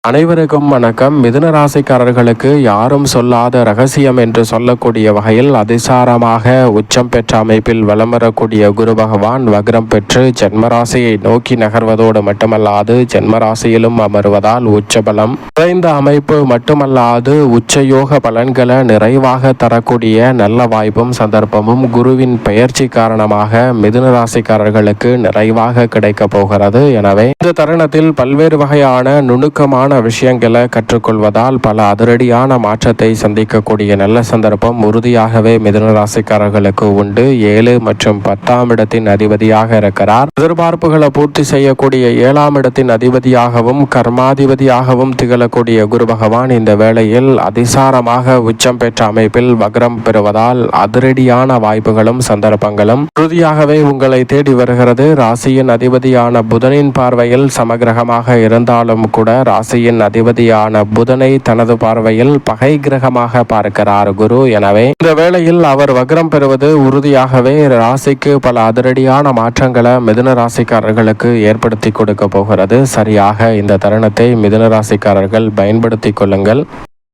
அனைவருக்கும் வணக்கம். மிதுன ராசிக்காரர்களுக்கு யாரும் சொல்லாத ரகசியம் என்று சொல்லக்கூடிய வகையில் அதிசாரமாக உச்சம் பெற்ற அமைப்பில் வலம் வரக்கூடிய குரு பகவான் வக்ரம் பெற்று ஜென்மராசியை நோக்கி நகர்வதோடு மட்டுமல்லாது ஜென்மராசியிலும் அமர்வதால் உச்சபலம் குறைந்த அமைப்பு மட்டுமல்லாது உச்சயோக பலன்களை நிறைவாக தரக்கூடிய நல்ல வாய்ப்பும் சந்தர்ப்பமும் குருவின் பெயர்ச்சி காரணமாக மிதுன ராசிக்காரர்களுக்கு நிறைவாக கிடைக்க போகிறது. எனவே இந்த தருணத்தில் பல்வேறு வகையான நுணுக்கமான விஷயங்களை கற்றுக்கொள்வதால் பல அதிரடியான மாற்றத்தை சந்திக்கக்கூடிய நல்ல சந்தர்ப்பம் உறுதியாகவே மிதுன ராசிக்காரர்களுக்கு உண்டு. 7 மற்றும் 10ஆம் இடத்தின் அதிபதியாக இருக்கிறார். எதிர்பார்ப்புகளை பூர்த்தி செய்யக்கூடிய 7ஆம் இடத்தின் அதிபதியாகவும் கர்மாதிபதியாகவும் திகழக்கூடிய குரு பகவான் இந்த வேளையில் அதிசாரமாக உச்சம் பெற்ற அமைப்பில் வக்ரம் பெறுவதால் அதிரடியான வாய்ப்புகளும் சந்தர்ப்பங்களும் உறுதியாகவே உங்களை தேடி வருகிறது. ராசியின் அதிபதியான புதனின் பார்வையில் சமகிரகமாக இருந்தாலும் கூட ராசியின் அதிபதியான புதனை தனது பார்வையில் பகை கிரகமாக பார்க்கிறார் குரு. எனவே இந்த வேளையில் அவர் வக்ரம் பெறுவது உறுதியாகவே ராசிக்கு பல அதிரடியான மாற்றங்களை மிதுன ராசிக்காரர்களுக்கு ஏற்படுத்தி கொடுக்க போகிறது. சரியாக இந்த தருணத்தை மிதுன ராசிக்காரர்கள் பயன்படுத்தி கொள்ளுங்கள்.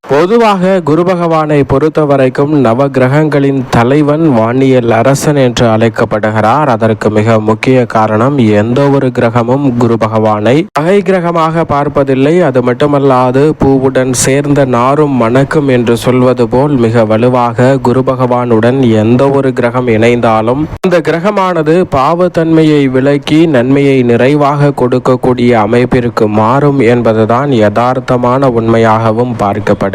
பொதுவாக குரு பகவானை பொறுத்த வரைக்கும் நவ கிரகங்களின் தலைவன் வானியல் அரசன் என்று அழைக்கப்படுகிறார். அதற்கு மிக முக்கிய காரணம் எந்த ஒரு கிரகமும் குரு பகவானை பகை கிரகமாக பார்ப்பதில்லை. அது மட்டுமல்லாது பூவுடன் சேர்ந்த நாரும் மணக்கும் என்று சொல்வது போல் மிக வலுவாக குரு பகவானுடன் எந்த ஒரு கிரகம் இணைந்தாலும் அந்த கிரகமானது பாவத்தன்மையை விலக்கி நன்மையை நிறைவாக கொடுக்கக்கூடிய அமைப்பிற்கு மாறும் என்பதுதான் யதார்த்தமான உண்மையாகவும் பார்க்கப்படுகிறது.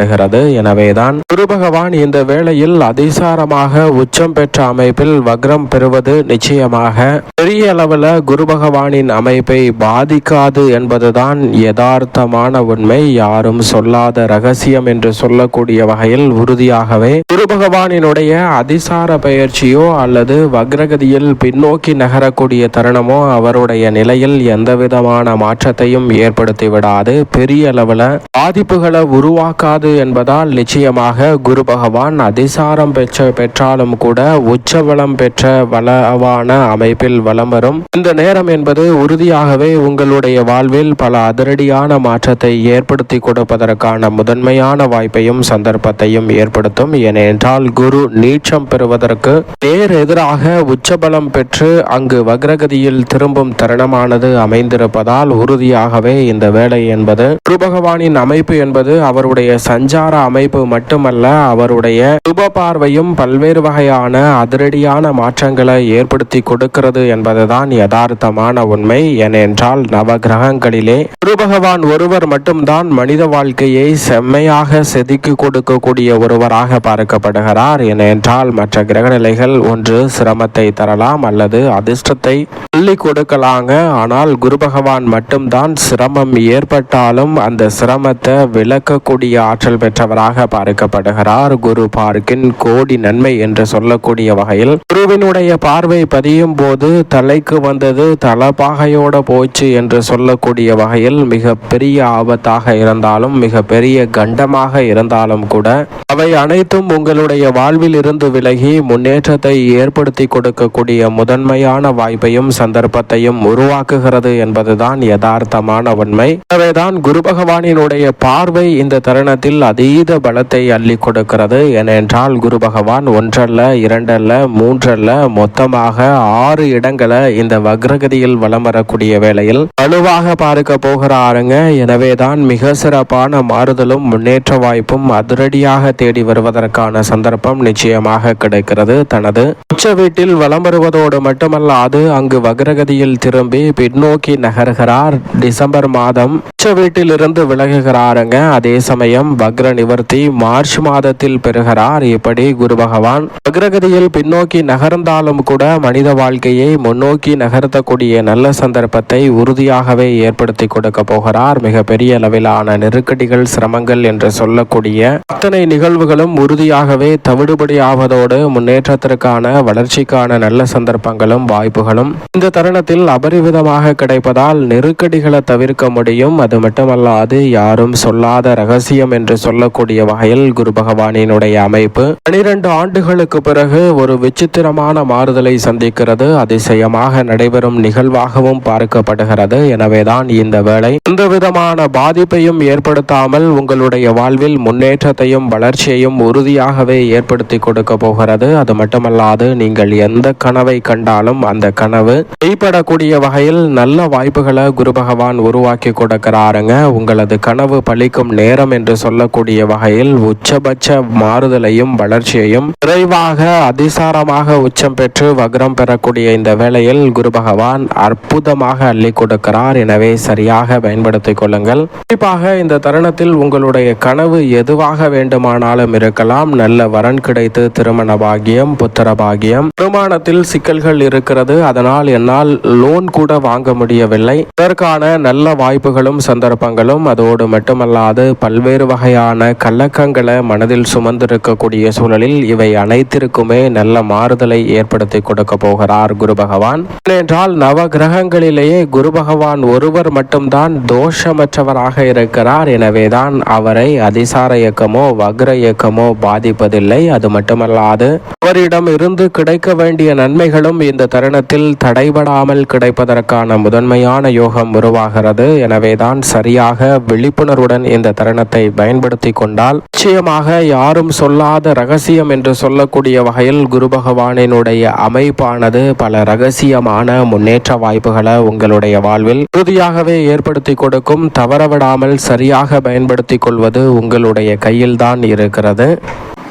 எனவேதான் குரு பகவான் இந்த வேளையில் அதிசாரமாக உச்சம் பெற்ற அமைப்பில் வக்ரம் பெறுவது நிச்சயமாக பெரிய அளவில் குரு பகவானின் அமைப்பை பாதிக்காது என்பதுதான் யதார்த்தமான உண்மை. யாரும் சொல்லாத ரகசியம் என்று சொல்லக்கூடிய வகையில் உறுதியாகவே குரு பகவானினுடைய அதிசார பயிற்சியோ அல்லது வக்ரகதியில் பின்னோக்கி நகரக்கூடிய தருணமோ அவருடைய நிலையில் எந்த விதமான மாற்றத்தையும் ஏற்படுத்தி விடாது, பெரிய அளவில் பாதிப்புகளை உருவாக்காது என்பதால் நிச்சயமாக குரு பகவான் அதிசாரம் பெற்றாலும் கூட உச்சபலம் பெற்ற வளவான அமைப்பில் வலம் வரும் இந்த நேரம் என்பது உறுதியாகவே உங்களுடைய வாழ்வில் பல அதிரடியான மாற்றத்தை ஏற்படுத்தி கொடுப்பதற்கான முதன்மையான வாய்ப்பையும் சந்தர்ப்பத்தையும் ஏற்படுத்தும். ஏனென்றால் குரு நீச்சம் பெறுவதற்கு நேர் எதிராக உச்சபலம் பெற்று அங்கு வக்ரகதியில் திரும்பும் தருணமானது அமைந்திருப்பதால் உறுதியாகவே இந்த வேலை என்பது குரு பகவானின் அமைப்பு என்பது அவருடைய சஞ்சார அமைப்பு மட்டுமல்ல, அவருடைய சுப பார்வையும் பல்வேறு வகையான அதிரடியான மாற்றங்களை ஏற்படுத்தி கொடுக்கிறது என்பதுதான் யதார்த்தமான உண்மை. ஏனென்றால் நவ கிரகங்களிலே குரு பகவான் ஒருவர் மட்டும்தான் மனித வாழ்க்கையை செம்மையாக செதுக்கி கொடுக்கக்கூடிய ஒருவராக பார்க்கப்படுகிறார். ஏனென்றால் மற்ற கிரகநிலைகள் ஒன்று சிரமத்தை தரலாம் அல்லது அதிர்ஷ்டத்தை அள்ளி கொடுக்கலாங்க. ஆனால் குரு பகவான் மட்டும்தான் சிரமம் ஏற்பட்டாலும் அந்த சிரமத்தை விளக்கக்கூடிய ஆற்றல் பெற்றவராக பார்க்கப்படுகிறார். குரு பார்க்கின் கோடி நன்மை என்று சொல்லக்கூடிய வகையில் குருவினுடைய பார்வை பதியும் போது தலைக்கு வந்தது தலப்பாகையோட போச்சு என்று சொல்லக்கூடிய வகையில் மிக பெரிய ஆபத்தாக இருந்தாலும் மிக பெரிய கண்டமாக இருந்தாலும் கூட அவை அனைத்தும் உங்களுடைய வாழ்வில் இருந்து விலகி முன்னேற்றத்தை ஏற்படுத்தி கொடுக்கக்கூடிய முதன்மையான வாய்ப்பையும் சந்தர்ப்பத்தையும் உருவாக்குகிறது என்பதுதான் யதார்த்தமான உண்மை. எனவேதான் குரு பகவானினுடைய பார்வை இந்த தருணத்தில் அதீத பலத்தை அள்ளி கொடுக்கிறது. ஏனென்றால் குரு பகவான் 1 அல்ல 2 அல்ல 3 அல்ல மொத்தமாக 6 இடங்களை இந்த வக்ரகதியில் வலம் வரக்கூடிய வேளையில் வலுவாக பார்க்க போகிறாருங்க. எனவேதான் மிக சிறப்பான மாறுதலும் முன்னேற்ற வாய்ப்பும் அதிரடியாக தேடி வருவதற்கான சந்தர்ப்பம் நிச்சயமாக கிடைக்கிறது. தனது உச்ச வீட்டில் வலம் வருவதோடு மட்டுமல்லாது அங்கு வக்ரகதியில் திரும்பி பின்னோக்கி நகர்கிறார். டிசம்பர் மாதம் உச்ச வீட்டில் இருந்து விலகுகிறாருங்க. அதே சமயம் வக்ர நிவர்த்தி மார்ச் மாதத்தில் பெறுகிறார். இப்படி குரு பகவான் வக்ரகதியில் பின்னோக்கி நகர்ந்தாலும் கூட மனித வாழ்க்கையை முன்னோக்கி நகர்த்தக்கூடிய நல்ல சந்தர்ப்பத்தை உறுதியாகவே ஏற்படுத்தி கொடுக்க போகிறார். மிக பெரிய அளவிலான நெருக்கடிகள் சிரமங்கள் என்று சொல்லக்கூடிய அத்தனை நிகழ்வுகளும் உறுதியாகவே தவிடுபடியாவதோடு முன்னேற்றத்திற்கான வளர்ச்சிக்கான நல்ல சந்தர்ப்பங்களும் வாய்ப்புகளும் இந்த தருணத்தில் அபரிவிதமாக கிடைப்பதால் நெருக்கடிகளை தவிர்க்க முடியும். அது மட்டுமல்லாது யாரும் சொல்லாத ரகசியம் என்று என்று சொல்லக்கூடிய வகையில் குரு பகவானினுடைய அமைப்பு 12 ஆண்டுகளுக்கு பிறகு ஒரு விசித்திரமான மாறுதலை சந்திக்கிறது. அதிசயமாக நடைபெறும் நிகழ்வாகவும் பார்க்கப்படுகிறது. எனவேதான் இந்த வேளை எந்த விதமான பாதிப்பையும் ஏற்படுத்தாமல் உங்களுடைய வாழ்வில் முன்னேற்றத்தையும் வளர்ச்சியையும் உறுதியாகவே ஏற்படுத்தி கொடுக்க போகிறது. அது மட்டுமல்லாது நீங்கள் எந்த கனவை கண்டாலும் அந்த கனவு மெய்ப்படக்கூடிய வகையில் நல்ல வாய்ப்புகளை குரு பகவான் உருவாக்கி கொடுக்கிறாருங்க. உங்களது கனவு பலிக்கும் நேரம் என்று சொல்லக்கூடிய வகையில் உச்சபட்ச மாறுதலையும் வளர்ச்சியையும் விரைவாக அதிசாரமாக உச்சம் பெற்று வக்ரம் பெறக்கூடிய இந்த வேளையில் குரு பகவான் அற்புதமாக அள்ளி கொடுக்கிறார். எனவே சரியாக பயன்படுத்திக் கொள்ளுங்கள். குறிப்பாக இந்த தருணத்தில் உங்களுடைய கனவு எதுவாக வேண்டுமானாலும் இருக்கலாம். நல்ல வரன் கிடைத்து திருமண பாகியம், புத்திர பாகியம், வருமானத்தில் சிக்கல்கள் இருக்கிறது, அதனால் என்னால் லோன் கூட வாங்க முடியவில்லை, இதற்கான நல்ல வாய்ப்புகளும் சந்தர்ப்பங்களும், அதோடு மட்டுமல்லாது பல்வேறு வகையான கலக்கங்களை மனதில் சுமந்திருக்கக்கூடிய சூழலில் இவை அனைத்திற்குமே நல்ல மாறுதலை ஏற்படுத்தி கொடுக்க போகிறார் குரு பகவான். ஏனென்றால் நவ கிரகங்களிலேயே குரு பகவான் ஒருவர் மட்டும்தான் தோஷமற்றவராக இருக்கிறார். எனவேதான் அவரை அதிசார இயக்கமோ வக்ர இயக்கமோ பாதிப்பதில்லை. அது மட்டுமல்லாது அவரிடம் இருந்து கிடைக்க வேண்டிய நன்மைகளும் இந்த தருணத்தில் தடைபடாமல் கிடைப்பதற்கான முதன்மையான யோகம் உருவாகிறது. எனவேதான் சரியாக விழிப்புணர்வுடன் இந்த தருணத்தை பயன்படுத்தி கொண்டால் நிச்சயமாக யாரும் சொல்லாத ரகசியம் என்று சொல்லக்கூடிய வகையில் குரு பகவானினுடைய அமைப்பானது பல ரகசியமான முன்னேற்ற வாய்ப்புகளை உங்களுடைய வாழ்வில் உறுதியாகவே ஏற்படுத்தி கொடுக்கும். தவறவிடாமல் சரியாக பயன்படுத்திக் கொள்வது உங்களுடைய கையில்தான் இருக்கிறது.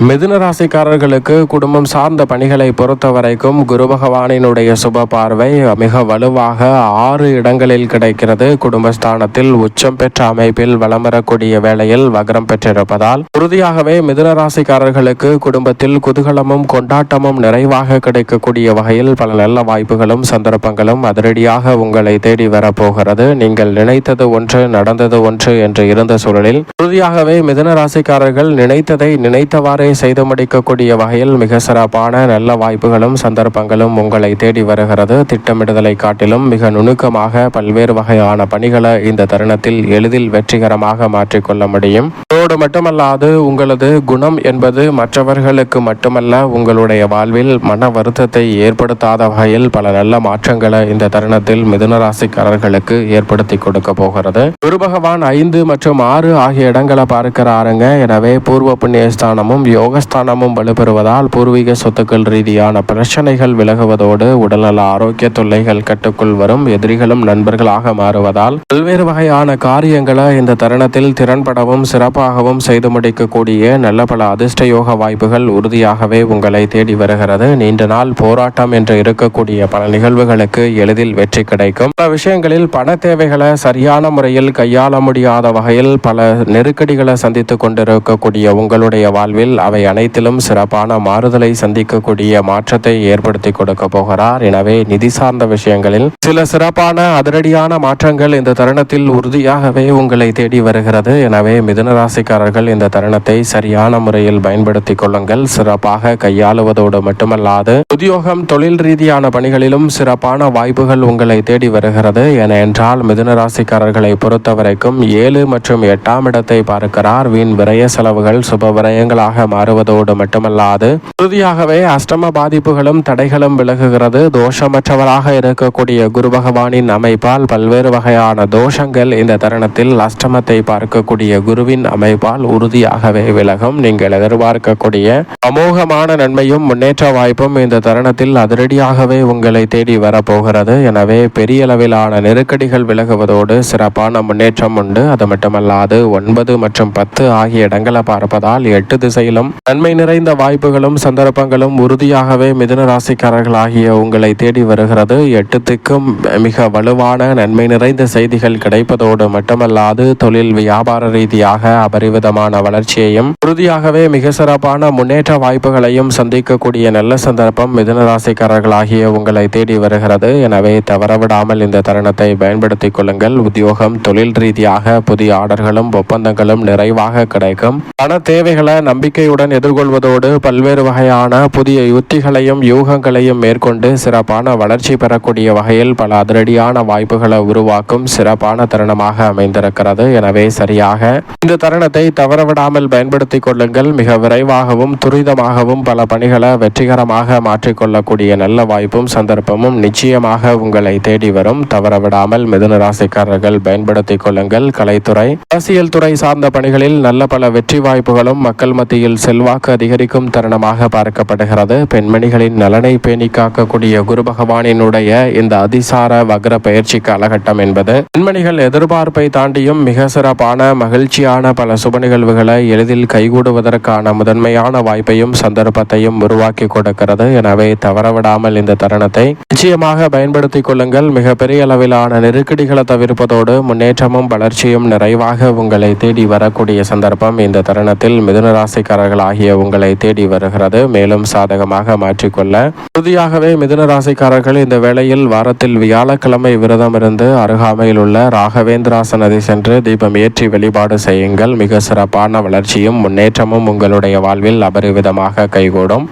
மிதுன ராசிக்காரர்களுக்கு குடும்பம் சார்ந்த பணிகளை பொறுத்த வரைக்கும் குரு பகவானினுடைய சுப பார்வை மிக வலுவாக 6 இடங்களில் கிடைக்கிறது. குடும்பஸ்தானத்தில் உச்சம் பெற்ற அமைப்பில் வலம் வரக்கூடிய வேளையில் வக்ரம் பெற்றிருப்பதால் உறுதியாகவே மிதுன ராசிக்காரர்களுக்கு குடும்பத்தில் குதூகலமும் கொண்டாட்டமும் நிறைவாக கிடைக்கக்கூடிய வகையில் பல நல்ல வாய்ப்புகளும் சந்தர்ப்பங்களும் அதிரடியாக உங்களை தேடி வரப்போகிறது. நீங்கள் நினைத்தது ஒன்று நடந்தது ஒன்று என்று இருந்த சூழலில் உறுதியாகவே மிதுன ராசிக்காரர்கள் நினைத்ததை நினைத்தவாறு செய்து முடிக்கக்கூடிய வகையில் மிக சிறப்பான நல்ல வாய்ப்புகளும் சந்தர்ப்பங்களும் உங்களை தேடி வருகிறது. திட்டமிடுதலை காட்டிலும் மிக நுணுக்கமாக பல்வேறு வகையான பணிகளை இந்த தருணத்தில் எளிதில் வெற்றிகரமாக மாற்றிக்கொள்ள முடியும். அதோடு மட்டுமல்லாது உங்களது குணம் என்பது மற்றவர்களுக்கு மட்டுமல்ல உங்களுடைய வாழ்வில் மன வருத்தத்தை ஏற்படுத்தாத வகையில் பல நல்ல மாற்றங்களை இந்த தருணத்தில் மிதுன ராசிக்காரர்களுக்கு ஏற்படுத்தி கொடுக்க போகிறது. குரு பகவான் 5 மற்றும் 6 ஆகிய இடங்களை பார்க்கிறாருங்க. எனவே பூர்வ புண்ணியஸ்தானமும் யோகஸ்தானமும் வலுப்பெறுவதால் பூர்வீக சொத்துக்கள் ரீதியான பிரச்சனைகள் விலகுவதோடு உடல்நல ஆரோக்கிய தொல்லைகள் கட்டுக்குள் வரும். எதிரிகளும் நண்பர்களாக மாறுவதால் பல்வேறு வகையான காரியங்களை இந்த தருணத்தில் திறன்படவும் சிறப்பாகவும் செய்து முடிக்கக்கூடிய நல்ல பல அதிர்ஷ்ட யோக வாய்ப்புகள் உறுதியாகவே உங்களை தேடி வருகிறது. நீண்ட நாள் போராட்டம் என்று இருக்கக்கூடிய பல நிகழ்வுகளுக்கு எளிதில் வெற்றி கிடைக்கும். பல விஷயங்களில் பண தேவைகளை சரியான முறையில் கையாள முடியாத வகையில் பல நெருக்கடிகளை சந்தித்துக் கொண்டிருக்கக்கூடிய உங்களுடைய வாழ்வில் அவை அனைத்திலும் சிறப்பான மாறுதலை சந்திக்கக்கூடிய மாற்றத்தை ஏற்படுத்தி கொடுக்க போகிறார். எனவே நிதி சார்ந்த விஷயங்களில் சில சிறப்பான அதிரடியான மாற்றங்கள் இந்த தருணத்தில் உறுதியாகவே உங்களை தேடி வருகிறது. எனவே மிதுன ராசிக்காரர்கள் இந்த தருணத்தை சரியான முறையில் பயன்படுத்திக் கொள்ளுங்கள். சிறப்பாக கையாளுவதோடு மட்டுமல்லாது உத்தியோகம் தொழில் ரீதியான பணிகளிலும் சிறப்பான வாய்ப்புகள் உங்களை தேடி வருகிறது. ஏனென்றால் மிதுன ராசிக்காரர்களை பொறுத்தவரைக்கும் 7 மற்றும் 8ஆம் இடத்தை பார்க்கிறார். வீண் விரய செலவுகள் சுப விரயங்களாக மாறுவதோடு மட்டுமல்லாது உறுதியாகவே அஷ்டம பாதிப்புகளும் தடைகளும் விலகுகிறது. தோஷமற்றவராக இருக்கக்கூடிய குரு பகவானின் அமைப்பால் பல்வேறு வகையான தோஷங்கள் இந்த தருணத்தில் அஷ்டமத்தை பார்க்கக்கூடிய குருவின் அமைப்பால் உறுதியாகவே விலகும். நீங்கள் எதிர்பார்க்கக்கூடிய அமோகமான நன்மையும் முன்னேற்ற வாய்ப்பும் இந்த தருணத்தில் அதிரடியாகவே உங்களை தேடி வரப்போகிறது. எனவே பெரிய அளவிலான நெருக்கடிகள் விலகுவதோடு சிறப்பான முன்னேற்றம் உண்டு. அது மட்டுமல்லாது 9 மற்றும் 10 ஆகிய இடங்களை பார்ப்பதால் 8 திசையிலும் நன்மை நிறைந்த வாய்ப்புகளும் சந்தர்ப்பங்களும் உறுதியாகவே மிதுன ராசிக்காரர்கள் ஆகிய உங்களை தேடி வருகிறது. 8 திக்கும் மிக வலுவான நன்மை நிறைந்த செய்திகள் கிடைப்பதோடு மட்டுமல்லாது தொழில் வியாபார ரீதியாக அபரிவிதமான வளர்ச்சியையும் உறுதியாகவே மிக சிறப்பான முன்னேற்ற வாய்ப்புகளையும் சந்திக்கக்கூடிய நல்ல சந்தர்ப்பம் மிதுன ராசிக்காரர்கள் ஆகிய உங்களை தேடி வருகிறது. எனவே தவறவிடாமல் இந்த தருணத்தை பயன்படுத்திக் கொள்ளுங்கள். உத்தியோகம் தொழில் ரீதியாக புதிய ஆர்டர்களும் ஒப்பந்தங்களும் நிறைவாக கிடைக்கும். பண தேவைகளை நம்பிக்கையுடன் நம்பிக்கையுடன் எதிர்கொள்வதோடு பல்வேறு வகையான புதிய யுத்திகளையும் யூகங்களையும் மேற்கொண்டு சிறப்பான வளர்ச்சி பெறக்கூடிய வகையில் பல அதிரடியான வாய்ப்புகளை உருவாக்கும் சிறப்பான தருணமாக அமைந்திருக்கிறது. எனவே சரியாக இந்த தருணத்தை தவறவிடாமல் பயன்படுத்திக் கொள்ளுங்கள். மிக விரைவாகவும் துரிதமாகவும் பல பணிகளை வெற்றிகரமாக மாற்றிக்கொள்ளக்கூடிய நல்ல வாய்ப்பும் சந்தர்ப்பமும் நிச்சயமாக உங்களை தேடி வரும். தவறவிடாமல் மிதுன ராசிக்காரர்கள் பயன்படுத்திக் கொள்ளுங்கள். கலைத்துறை, அரசியல் துறை சார்ந்த பணிகளில் நல்ல பல வெற்றி வாய்ப்புகளும் மக்கள் மத்தியில் செல்வாக்கு அதிகரிக்கும் தருணமாக பார்க்கப்படுகிறது. பெண்மணிகளின் நலனை பேணி காக்கக்கூடிய குரு பகவானினுடைய இந்த அதிசார வக்ர பயிற்சி காலகட்டம் என்பது பெண்மணிகள் எதிர்பார்ப்பை தாண்டியும் மிக சிறப்பான மகிழ்ச்சியான பல சுப நிகழ்வுகளை எளிதில் கைகூடுவதற்கான முதன்மையான வாய்ப்பையும் சந்தர்ப்பத்தையும் உருவாக்கி கொடுக்கிறது. எனவே தவறவிடாமல் இந்த தருணத்தை நிச்சயமாக பயன்படுத்திக் கொள்ளுங்கள். மிகப்பெரிய அளவிலான நெருக்கடிகளை தவிர்ப்பதோடு முன்னேற்றமும் வளர்ச்சியும் நிறைவாக உங்களை தேடி வரக்கூடிய சந்தர்ப்பம் இந்த தருணத்தில் மிதுன ராசிக்காரர்கள் ஆகிய உங்களை தேடி வருகிறது. மேலும் சாதகமாக மாற்றிக்கொள்ள உறுதியாகவே மிதுன ராசிக்காரர்கள் இந்த வேளையில் வாரத்தில் வியாழக்கிழமை விரதம் இருந்து அருகாமையில் உள்ள ராகவேந்திரா சன்னதி சென்று தீபம் ஏற்றி வழிபாடு செய்யுங்கள். மிக சிறப்பான வளர்ச்சியும் முன்னேற்றமும் உங்களுடைய வாழ்வில் அபரிவிதமாக கைகூடும்.